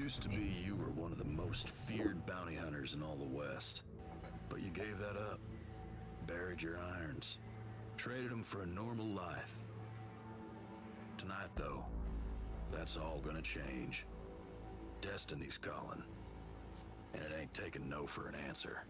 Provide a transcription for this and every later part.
Used to be you were one of the most feared bounty hunters in all the West. But you gave that up. Buried your irons. Traded them for a normal life. Tonight, though, that's all gonna change. Destiny's calling. And it ain't taking no for an answer.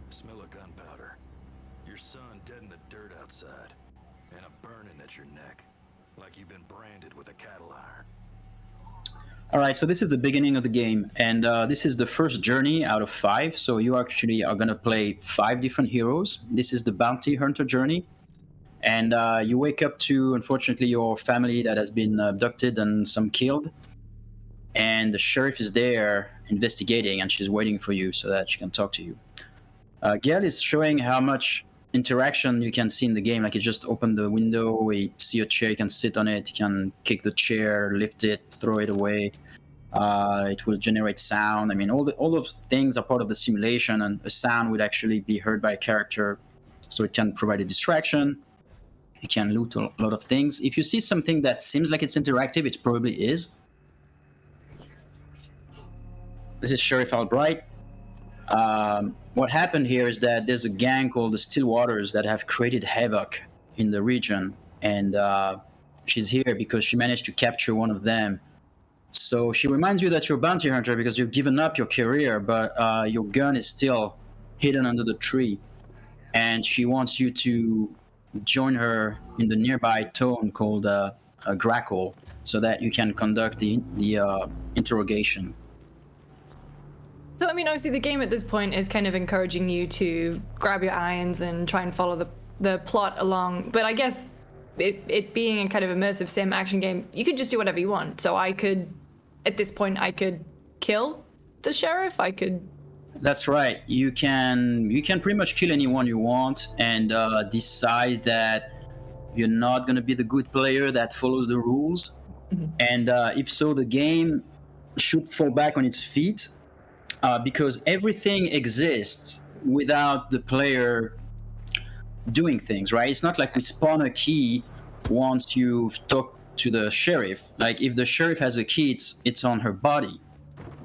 Smell of gunpowder. Your son dead in the dirt outside. And a burning at your neck. Like you've been branded with a cattle iron. Alright, so this is the beginning of the game. And this is the first journey out of 5. So you actually are going to play 5 different heroes. This is the bounty hunter journey. And you wake up to, unfortunately, your family that has been abducted and some killed. And the sheriff is there investigating, and she's waiting for you so that she can talk to you. Gail is showing how much interaction you can see in the game. Like you just open the window, you see a chair, you can sit on it, you can kick the chair, lift it, throw it away. It will generate sound. I mean, all those things are part of the simulation, and a sound would actually be heard by a character, so it can provide a distraction. It can loot a lot of things. If you see something that seems like it's interactive, it probably is. This is Sheriff Albright. What happened here is that there's a gang called the Stillwaters that have created havoc in the region, and she's here because she managed to capture one of them. So she reminds you that you're a bounty hunter because you've given up your career, but your gun is still hidden under the tree, and she wants you to join her in the nearby town called Grackle so that you can conduct the interrogation. So, I mean, obviously the game at this point is kind of encouraging you to grab your irons and try and follow the plot along. But I guess it being a kind of immersive sim action game, you could just do whatever you want. So I could, at this point, I could kill the sheriff. I could... That's right. You can pretty much kill anyone you want and decide that you're not going to be the good player that follows the rules. Mm-hmm. And if so, the game should fall back on its feet. Because everything exists without the player doing things, right? It's not like we spawn a key once you've talked to the sheriff. Like if the sheriff has a key, it's on her body.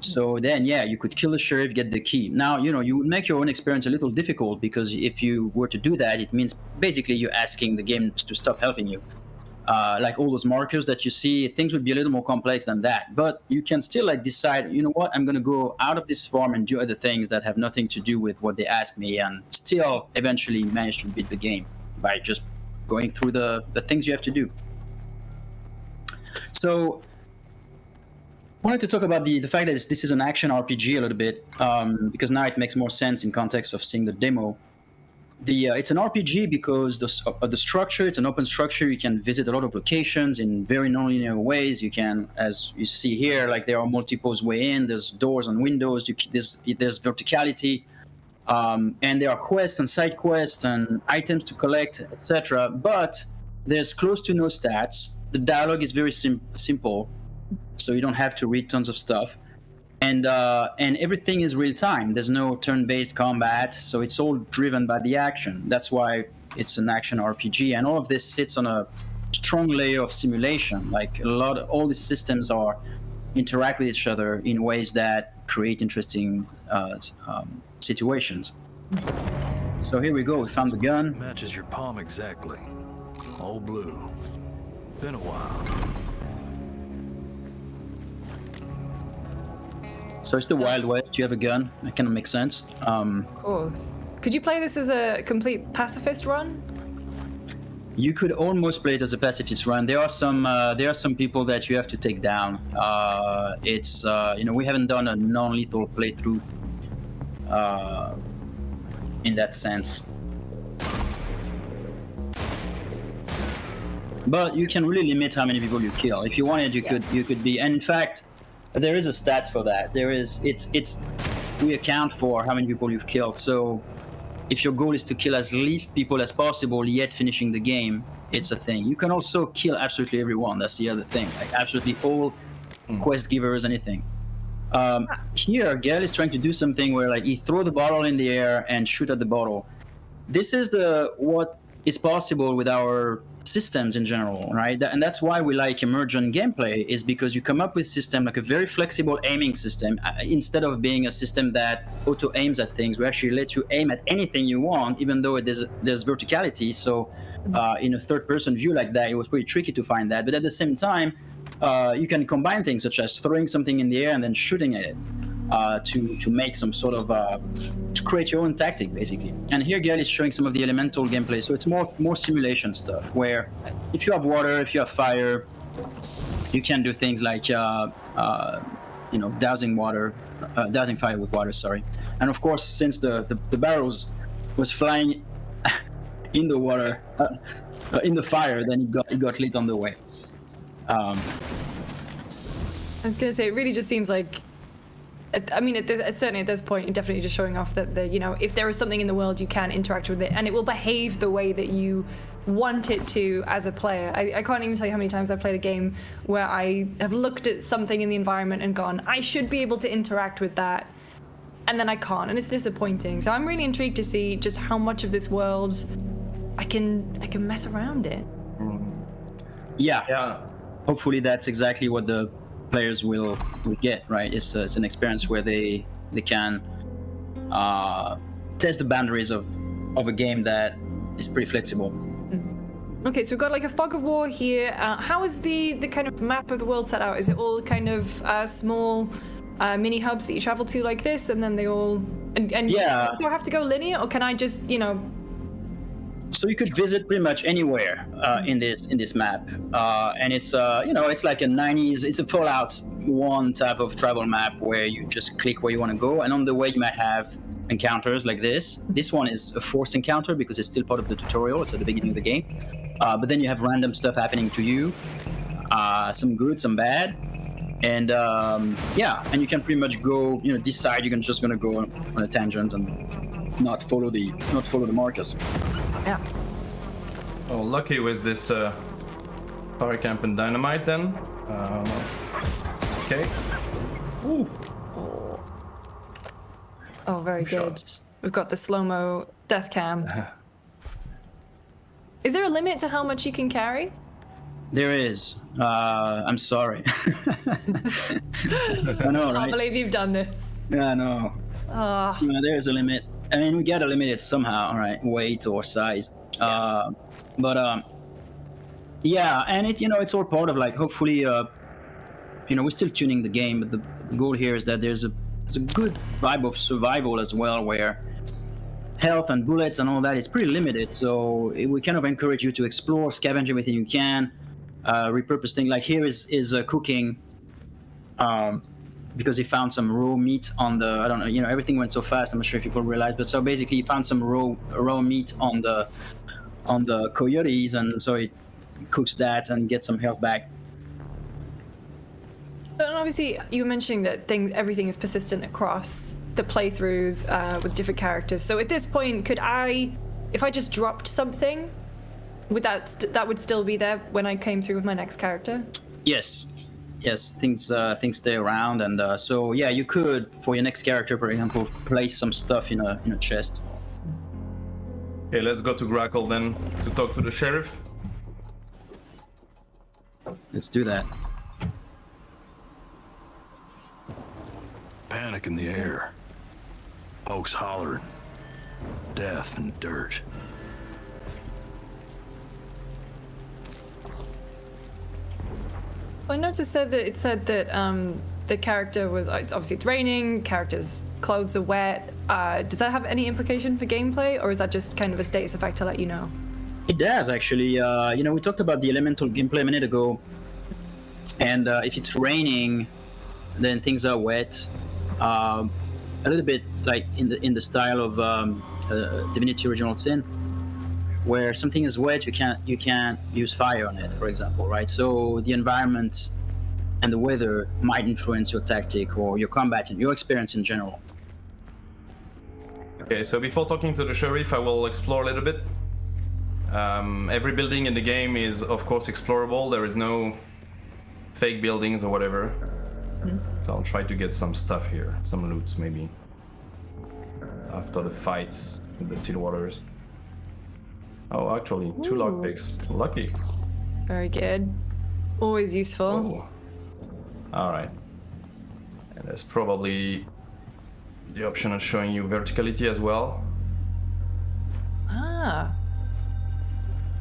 So then, yeah, you could kill the sheriff, get the key. Now, you would make your own experience a little difficult because if you were to do that, it means basically you're asking the game to stop helping you. Like all those markers that you see, things would be a little more complex than that. But you can still decide, you know what, I'm going to go out of this farm and do other things that have nothing to do with what they ask me, and still eventually manage to beat the game by just going through the things you have to do. So I wanted to talk about the fact that this is an action RPG a little bit, because now it makes more sense in context of seeing the demo. It's an RPG because the structure, it's an open structure. You can visit a lot of locations in very non-linear ways. You can, as you see here, like there are multiple ways in. There's doors and windows. There's verticality, and there are quests and side quests and items to collect, etc. But there's close to no stats. The dialogue is very simple, so you don't have to read tons of stuff. And everything is real time. There's no turn-based combat, so it's all driven by the action. That's why it's an action RPG, and all of this sits on a strong layer of simulation. Like all these systems interact with each other in ways that create interesting situations. So here we go. We found the gun. Matches your palm exactly. All blue. Been a while. So it's the Wild West. You have a gun. That kind of makes sense. Of course. Could you play this as a complete pacifist run? You could almost play it as a pacifist run. There are some people that you have to take down. We haven't done a non-lethal playthrough in that sense. but you can really limit how many people you kill. If you wanted, you could be. And in fact, there is a stat for that. There is it's we account for how many people you've killed. So if your goal is to kill as least people as possible, yet finishing the game, it's a thing. You can also kill absolutely everyone. That's the other thing. Like absolutely all quest givers, anything. Here, Gale is trying to do something where like he throw the bottle in the air and shoot at the bottle. This is what is possible with our systems in general, right? And that's why we like Emergent gameplay, is because you come up with system like a very flexible aiming system. Instead of being a system that auto aims at things, we actually let you aim at anything you want, even though there's verticality. So in a third-person view like that, it was pretty tricky to find that. But at the same time, you can combine things such as throwing something in the air and then shooting at it to make some sort of to create your own tactic, basically. And here Gael is showing some of the elemental gameplay, so it's more simulation stuff, where if you have water, if you have fire, you can do things like dousing fire with water, sorry. And of course, since the barrels was flying in the water, in the fire, then it got lit on the way. I was gonna say, it really just seems like, I mean, certainly at this point, you're definitely just showing off that if there is something in the world, you can interact with it, and it will behave the way that you want it to as a player. I can't even tell you how many times I've played a game where I have looked at something in the environment and gone, I should be able to interact with that, and then I can't, and it's disappointing. So I'm really intrigued to see just how much of this world I can mess around in. Yeah. Hopefully that's exactly what the players will get, right? It's an experience where they can test the boundaries of a game that is pretty flexible. Okay, so we've got like a fog of war here. How is the kind of map of the world set out? Is it all kind of small mini hubs that you travel to like this, and then they all and yeah. Do I have to go linear, or can I just So you could visit pretty much anywhere in this map, and it's it's like a 90s. It's a Fallout 1 type of travel map where you just click where you want to go, and on the way you might have encounters like this. This one is a forced encounter because it's still part of the tutorial. It's at the beginning of the game, but then you have random stuff happening to you, some good, some bad, and and you can pretty much go, decide you're just gonna go on a tangent and not follow the markers. Yeah. Oh, lucky with this power camp and dynamite then. Okay. Ooh. Oh, very good. We've got the slow-mo death cam. Is there a limit to how much you can carry? There is. I'm sorry. I know, I right? can't believe you've done this. Yeah, I know. Oh. There's a limit. I mean, we gotta limit it somehow, right? Weight or size. Yeah. And it's all part of like, hopefully, we're still tuning the game, but the goal here is that there's a good vibe of survival as well, where health and bullets and all that is pretty limited. So we kind of encourage you to explore, scavenge everything you can, repurpose things. Like here is cooking. Because he found some raw meat on the, I don't know, everything went so fast, I'm not sure if people realize, but so basically he found some raw meat on the coyotes, and so he cooks that and gets some health back. And obviously, you were mentioning that everything is persistent across the playthroughs with different characters. So at this point, could I, if I just dropped something, that would still be there when I came through with my next character? Yes, things stay around, and so yeah, you could, for your next character, for example, place some stuff in a chest. Okay, let's go to Grackle then to talk to the sheriff. Let's do that. Panic in the air. Folks hollering. Death and dirt. So I noticed that it said that the character was, obviously it's raining, character's clothes are wet. Does that have any implication for gameplay, or is that just kind of a status effect to let you know? It does, actually. We talked about the elemental gameplay a minute ago, and if it's raining, then things are wet. A little bit like in the style of Divinity Original Sin. where something is wet, you can't use fire on it, for example, right? So the environment and the weather might influence your tactic or your combat and your experience in general. Okay, so before talking to the sheriff, I will explore a little bit. Every building in the game is, of course, explorable. There is no fake buildings or whatever. So I'll try to get some stuff here, some loot maybe, after the fights with the Still Waters. Oh, actually, 2 lockpicks. Lucky. Very good. Always useful. Oh. Alright. And there's probably the option of showing you verticality as well. Ah.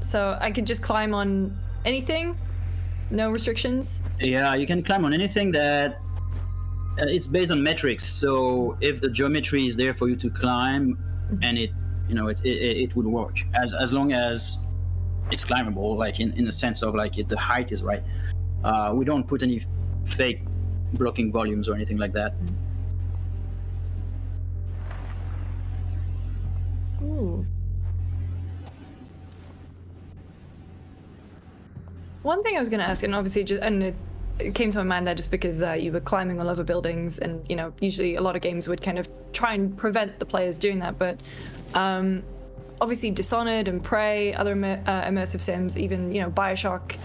So I could just climb on anything? No restrictions? Yeah, you can climb on anything that it's based on metrics. So if the geometry is there for you to climb, and it would work as long as it's climbable, like in the sense of like the height is right. We don't put any fake blocking volumes or anything like that. Ooh. One thing I was going to ask, and obviously it came to my mind there just because you were climbing all over buildings, and usually a lot of games would kind of try and prevent the players doing that, but obviously Dishonored and Prey, other immersive sims, even Bioshock,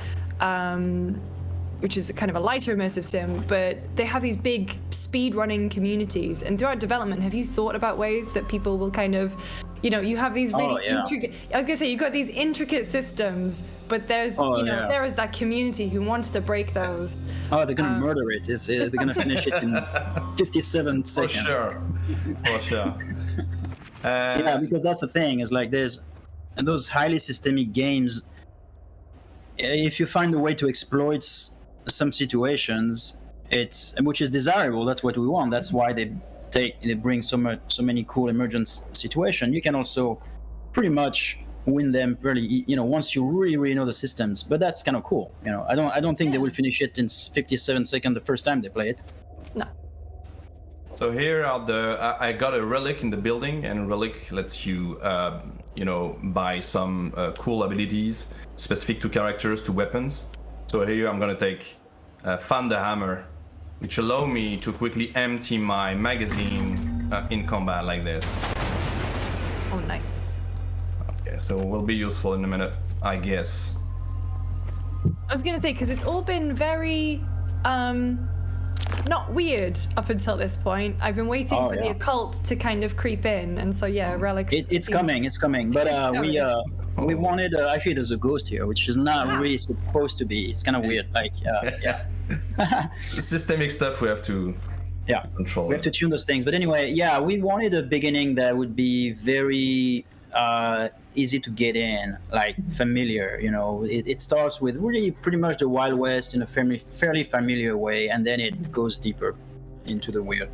which is kind of a lighter immersive sim, but they have these big speed running communities. And throughout development, have you thought about ways that people will kind of, you have these really intricate, I was gonna say, you've got these intricate systems, but there's, there is that community who wants to break those. Oh, they're gonna murder it. They're gonna finish it in 57 seconds. For sure. For sure. Yeah, because that's the thing, is like there's those highly systemic games, if you find a way to exploit some situations, which is desirable, that's what we want, that's why they bring so many cool emergent situations. You can also pretty much win them fairly, once you really know the systems, but that's kind of cool. I don't think they will finish it in 57 seconds the first time they play it. No. So here are I got a relic in the building, and relic lets you buy some cool abilities specific to characters, to weapons. So here I'm gonna take Fan the Hammer, which allow me to quickly empty my magazine in combat like this. Oh, nice. Okay, so will be useful in a minute, I guess. I was gonna say, because it's all been very not weird up until this point. I've been waiting for the occult to kind of creep in, and so relics. It's coming. But we wanted actually there's a ghost here, which is not really supposed to be. It's kind of weird. Like Systemic stuff we have to control. We have to tune those things. But anyway, we wanted a beginning that would be very easy to get in, like familiar. It starts with really pretty much the Wild West in a fairly familiar way, and then it goes deeper into the weird.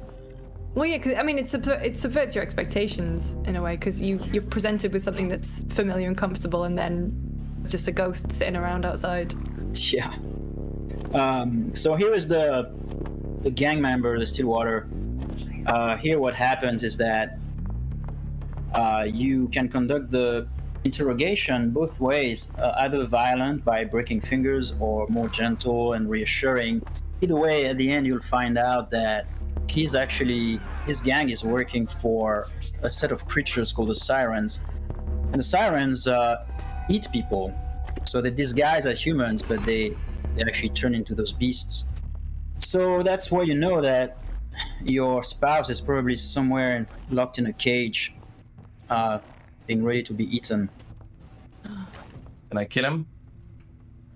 Well, yeah, because I mean, it subverts your expectations in a way, because you're presented with something that's familiar and comfortable, and then it's just a ghost sitting around outside. Yeah. So here is the gang member, the Stillwater. Here, what happens is that you can conduct the interrogation both ways, either violent by breaking fingers or more gentle and reassuring. Either way, at the end, you'll find out that his gang is working for a set of creatures called the Sirens. And the Sirens eat people. So they disguise as humans, but they actually turn into those beasts. So that's where you know that your spouse is probably somewhere locked in a cage, being ready to be eaten. Can I kill him?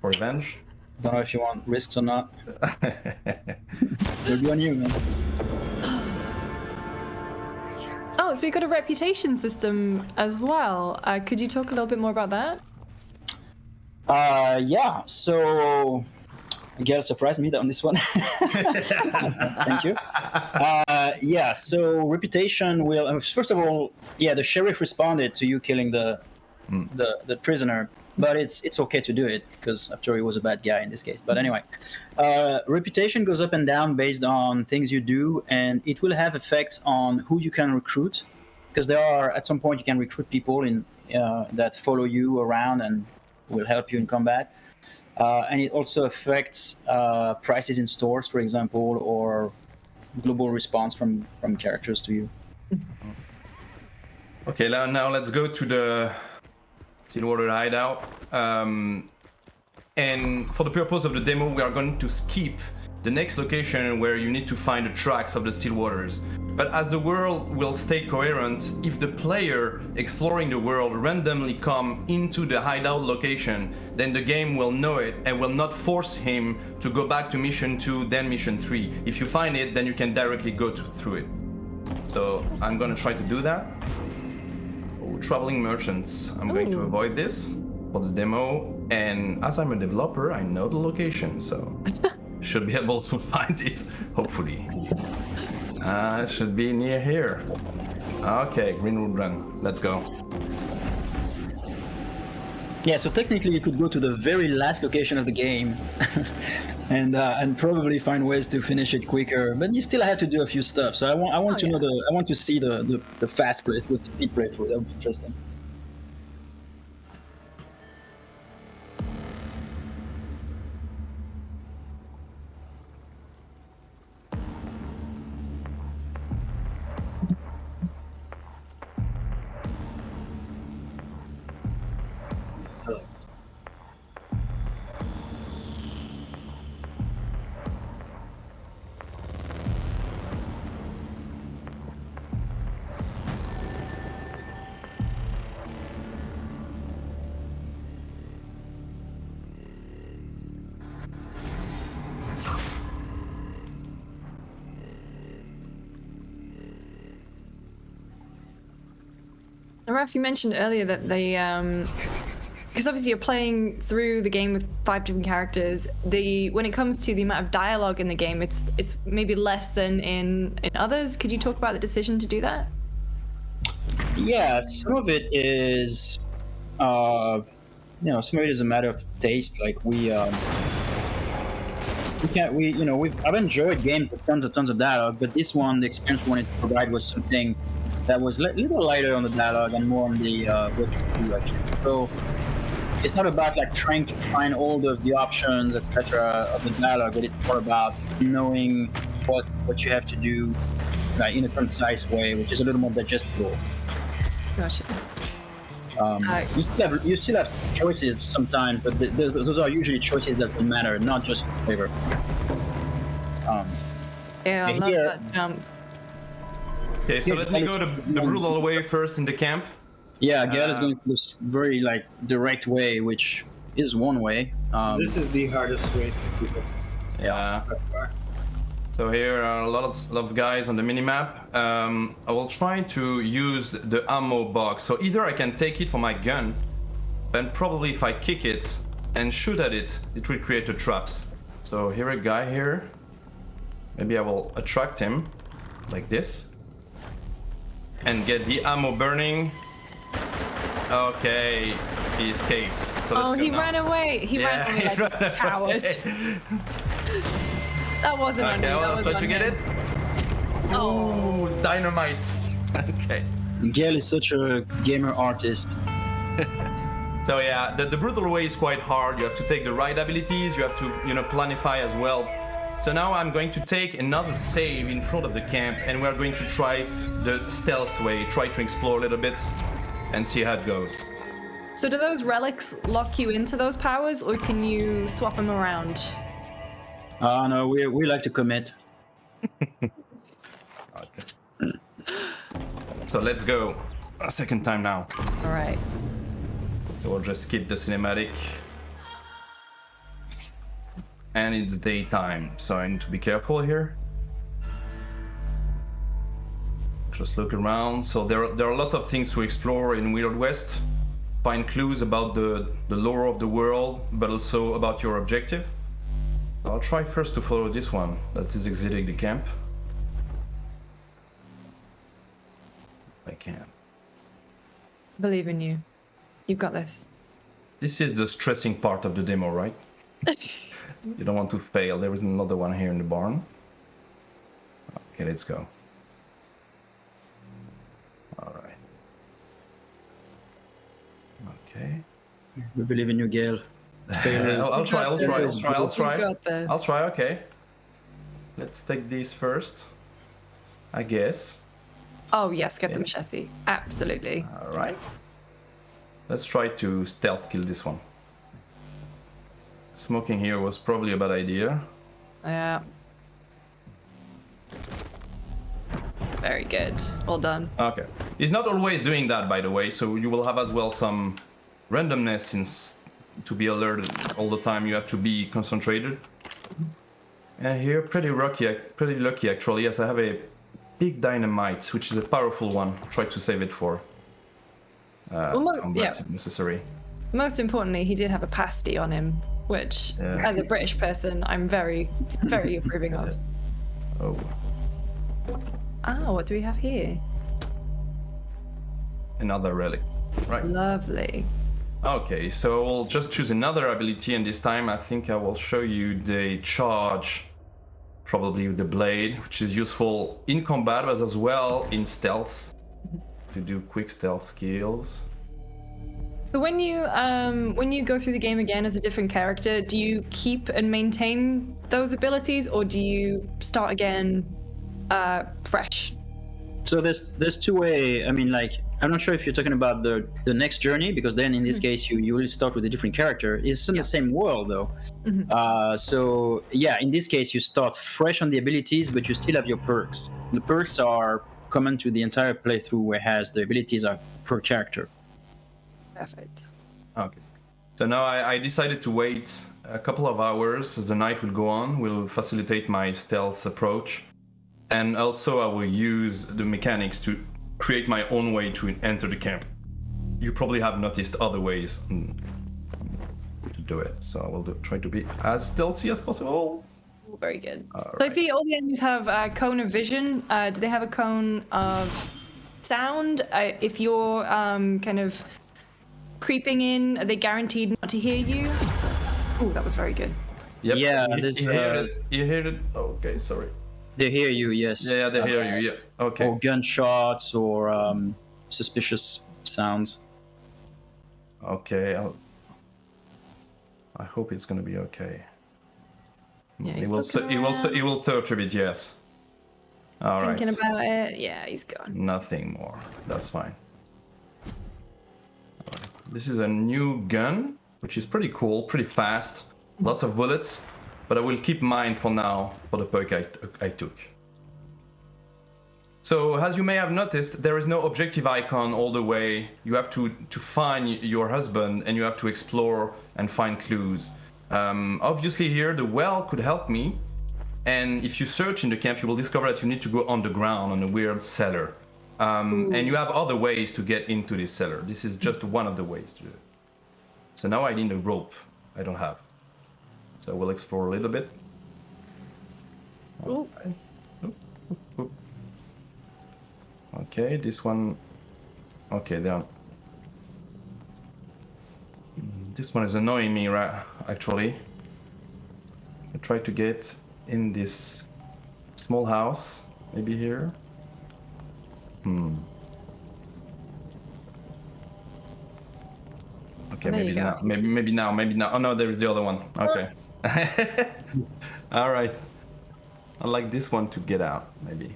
For revenge? Don't know if you want risks or not. It'll be on you, man. Oh, so you got a reputation system as well. Could you talk a little bit more about that? Yeah, so Gail surprised me on this one. Thank you. Yeah, so reputation will, first of all, the sheriff responded to you killing the prisoner, but it's okay to do it because after all, he was a bad guy in this case. But anyway, reputation goes up and down based on things you do, and it will have effects on who you can recruit, because there are, at some point, you can recruit people in that follow you around and will help you in combat. And it also affects prices in stores, for example, or global response from characters to you. Okay, now let's go to the Stillwater hideout. And for the purpose of the demo, we are going to skip the next location where you need to find the tracks of the Stillwaters. But as the world will stay coherent, if the player exploring the world randomly come into the hideout location, then the game will know it and will not force him to go back to mission 2, then mission 3. If you find it, then you can directly go through it. So I'm gonna try to do that. Oh, traveling merchants. I'm going to avoid this for the demo. And as I'm a developer, I know the location, so should be able to find it, hopefully. Should be near here. Okay, Greenwood Run. Let's go. Yeah, so technically you could go to the very last location of the game and probably find ways to finish it quicker, but you still have to do a few stuff. So I want to know I want to see the fast playthrough, the speed playthrough. That would be interesting. Raph, you mentioned earlier that because obviously you're playing through the game with 5 different characters. When it comes to the amount of dialogue in the game, it's maybe less than in others. Could you talk about the decision to do that? Yeah, some of it is, some of it is a matter of taste. Like I've enjoyed games with tons of dialogue, but this one, the experience we wanted to provide was something that was a little lighter on the dialogue and more on the what you do actually. So it's not about like trying to find all the options, etc. of the dialogue, but it's more about knowing what you have to do, like in a concise way, which is a little more digestible. Gotcha. You still have choices sometimes, but those are usually choices that will matter, not just flavor. Yeah, I love that jump. Okay, so let me go the brutal way first in the camp. Yeah, Gael is going to this very like direct way, which is one way. This is the hardest way to keep it. Yeah. So here are a lot of guys on the minimap. I will try to use the ammo box. So either I can take it for my gun, then probably if I kick it and shoot at it, it will create the traps. So here a guy here. Maybe I will attract him like this and get the ammo burning. Okay, he escapes. So he ran away. He ran away like a coward. That wasn't on me. That was on you get it? Oh, dynamite. Okay. Gael is such a gamer artist. So yeah, the brutal way is quite hard. You have to take the right abilities. You have to, planify as well. So now I'm going to take another save in front of the camp, and we're going to try the stealth way. Try to explore a little bit, and see how it goes. So do those relics lock you into those powers, or can you swap them around? No, we like to commit. Okay. So let's go. A second time now. All right. So we'll just skip the cinematic. And it's daytime, so I need to be careful here. Just look around. So there are lots of things to explore in Weird West. Find clues about the lore of the world, but also about your objective. I'll try first to follow this one that is exiting the camp. I can. Believe in you. You've got this. This is the stressing part of the demo, right? You don't want to fail. There is another one here in the barn. Okay, let's go. All right. We believe in you, Gale. Failures. I'll try. You got this. I'll try. Okay. Let's take these first. I guess. Oh yes, get the machete. Absolutely. All right. Let's try to stealth kill this one. Smoking here was probably a bad idea. Yeah. Very good. Well done. Okay. He's not always doing that, by the way, so you will have as well some randomness since to be alerted all the time you have to be concentrated. And here, pretty lucky actually, yes, I have a big dynamite, which is a powerful one. Try to save it for combat if necessary. Most importantly, he did have a pasty on him, which, as a British person, I'm very, very approving of. Oh. Ah, what do we have here? Another relic. Right. Lovely. Okay, so we'll just choose another ability, and this time I think I will show you the charge, probably with the blade, which is useful in combat, but as well in stealth, to do quick stealth skills. But when you go through the game again as a different character, do you keep and maintain those abilities, or do you start again fresh? So there's two way. I mean, like, I'm not sure if you're talking about the next journey, because then in this case you will start with a different character. It's in the same world though. So yeah, in this case you start fresh on the abilities, but you still have your perks. The perks are common to the entire playthrough, whereas the abilities are per character. Perfect. Okay. So now I decided to wait a couple of hours as the night will go on. Will facilitate my stealth approach. And also I will use the mechanics to create my own way to enter the camp. You probably have noticed other ways to do it, so I will try to be as stealthy as possible. Ooh, very good. All So I see all the enemies have a cone of vision. Do they have a cone of sound? If you're kind of creeping in, are they guaranteed not to hear you? Oh, that was very good. Yep. Yeah, you heard it. Okay, sorry. They hear you, yes. Yeah, they hear you. Yeah. Okay. Or gunshots or suspicious sounds. Okay. I hope it's gonna be okay. Yeah, He he's will. looking He will. around, He will search a bit. Yes. All right. thinking about it. Yeah, he's gone. Nothing more. That's fine. This is a new gun, which is pretty cool, pretty fast, lots of bullets, but I will keep mine for now for the perk I took. So, as you may have noticed, there is no objective icon all the way. You have to find your husband, and you have to explore and find clues. Obviously here, the well could help me, and if you search in the camp, you will discover that you need to go underground on a weird cellar. And you have other ways to get into this cellar. This is just one of the ways to do it. So now I need a rope. I don't have. So we'll explore a little bit. Ooh. Okay, this one. Okay, down. This one is annoying me, right? Actually, I try to get in this small house. Maybe here. Okay, There maybe you go. now. Maybe now. Oh no, there is the other one. Okay. All right. I like this one to get out. Maybe.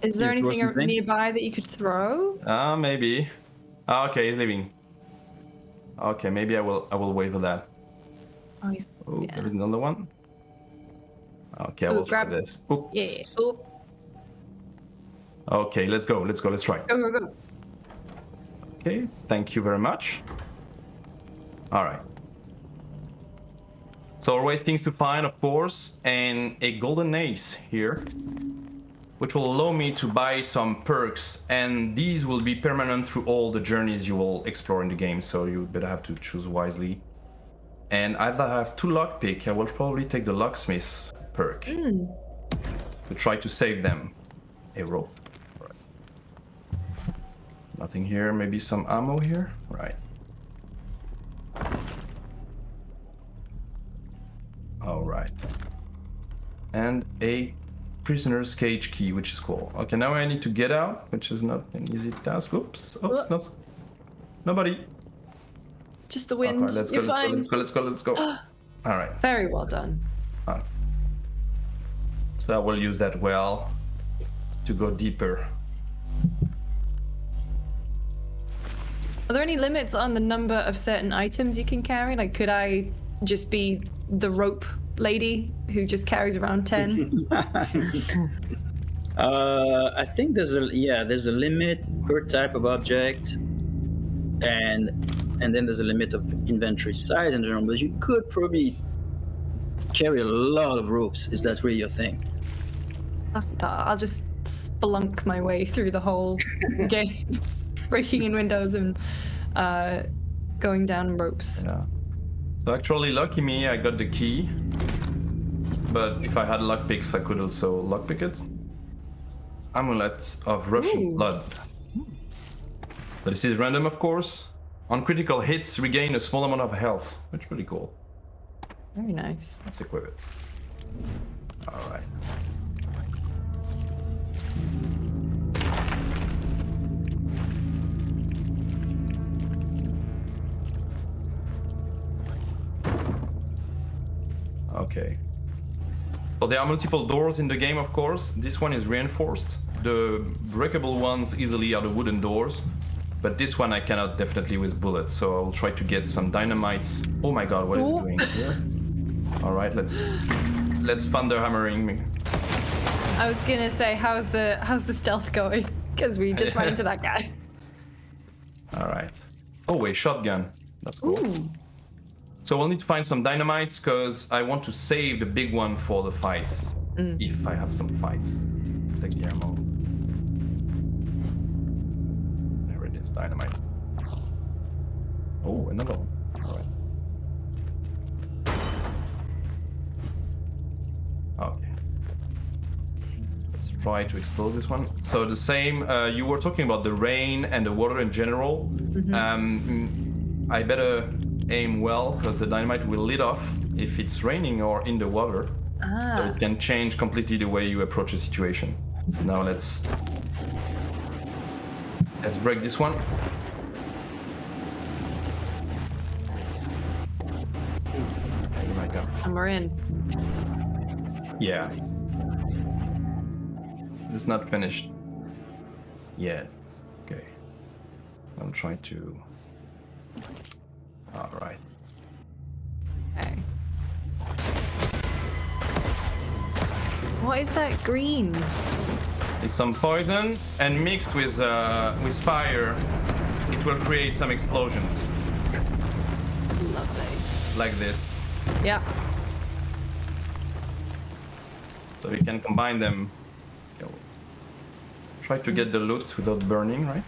Is there You throw anything something? nearby that you could throw? Maybe. Okay, he's leaving. Okay, maybe I will wait for that. Oh, he's. Oh, Yeah. there is another one. Okay, I Ooh, will try grab- this. Oops. Yeah. Oh, Okay, let's go. Let's try. go. Okay, thank you very much. All right. So our wait things to find, of course, and a golden ace here, which will allow me to buy some perks, and these will be permanent through all the journeys you will explore in the game, so you better have to choose wisely. And I have 2 lockpick. I will probably take the locksmith perk to try to save them. A rope. Right. Nothing here. Maybe some ammo here. Right. All right. And a prisoner's cage key, which is cool. Okay, now I need to get out, which is not an easy task. Oops. Oops. Not. Nobody. Just the wind. Okay, let's go, You're let's go, fine. let's go, let's go, let's go. All right. Very well done. So I will use that well to go deeper. Are there any limits on the number of certain items you can carry? Like, could I just be the rope lady who just carries around 10? I think there's a limit per type of object, and then there's a limit of inventory size in general. But you could probably carry a lot of ropes. Is that really your thing? I'll just spelunk my way through the whole game, breaking in windows and going down ropes. Yeah. So actually, lucky me, I got the key. But if I had lockpicks, I could also lockpick it. Amulet of Russian blood. But this is random, of course. On critical hits, regain a small amount of health, which is pretty cool. Very nice. Let's equip it. All right. Okay. So there are multiple doors in the game, of course. This one is reinforced. The breakable ones easily are the wooden doors. But this one I cannot definitely with bullets, so I'll try to get some dynamites. Oh my god, what is it doing here? Alright, let's thunder hammering me. I was gonna say, how's the stealth going? Because we just ran into that guy. Alright. Oh, a shotgun. That's cool. Ooh. So we'll need to find some dynamites because I want to save the big one for the fights. If I have some fights. Let's take the ammo. There it is, dynamite. Oh, another one. Alright. Okay. Let's try to explode this one. So the same, you were talking about the rain and the water in general. I better aim well because the dynamite will lit off if it's raining or in the water. So it can change completely the way you approach a situation. Now let's break this one. And my god. And we're in. Yeah. It's not finished yet. Okay. I'll try to. Alright. Okay. What is that green? It's some poison, and mixed with fire, it will create some explosions. Lovely. Like this. Yeah. So you can combine them. Try to get the loot without burning, right?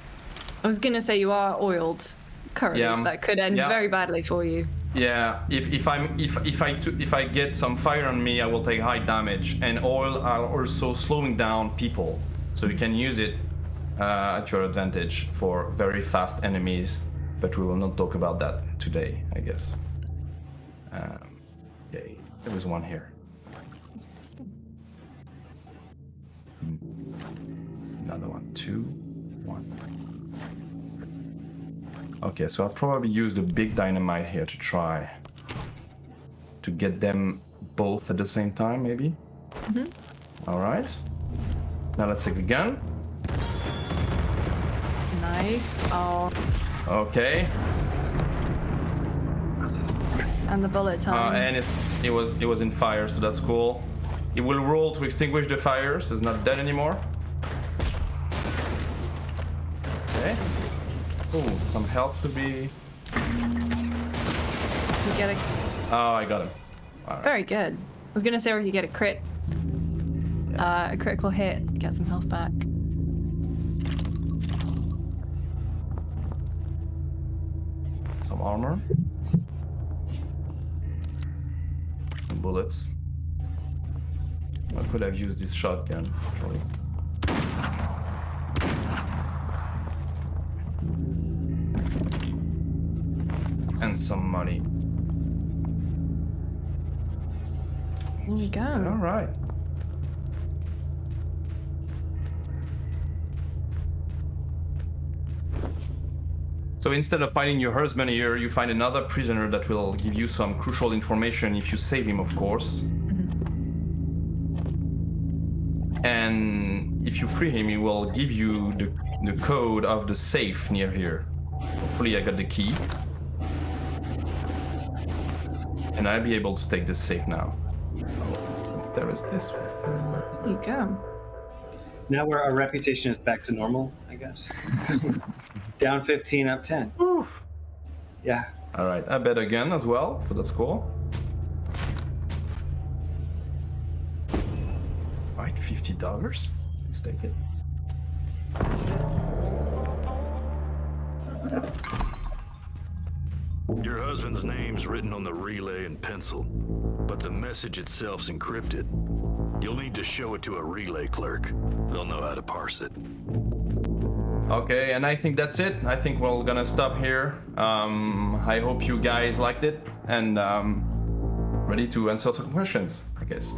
I was gonna say you are oiled currently, Yeah. so that could end very badly for you. Yeah, if I get some fire on me, I will take high damage, and oil are also slowing down people, so you can use it at your advantage for very fast enemies. But we will not talk about that today, I guess. Okay, there was one here. Another one, 2, 1. Okay, so I'll probably use the big dynamite here to try to get them both at the same time, maybe. All right. Now let's take the gun. Nice. Oh, Okay. and the bullet time. And it was in fire, so that's cool. It will roll to extinguish the fire, so it's not dead anymore. Okay. Oh, some health would be. You get a Oh, I got him. All right. very good. I was gonna say where you get a crit, a critical hit, get some health back. Some armor. Some bullets. I could have used this shotgun, actually. And some money. There you go. All right. So instead of finding your husband here, you find another prisoner that will give you some crucial information if you save him, of course. And if you free him, he will give you the code of the safe near here. Hopefully I got the key. And I'll be able to take this safe now. Oh, there is this one. There you go. Now our reputation is back to normal, I guess. Down 15, up 10. Oof. Yeah. All right, I bet again as well, so that's cool. All right, $50. Let's take it. Your husband's name's written on the relay in pencil, but the message itself's encrypted. You'll need to show it to a relay clerk. They'll know how to parse it. Okay, and I think that's it. I think we're gonna stop here. I hope you guys liked it and ready to answer some questions, I guess.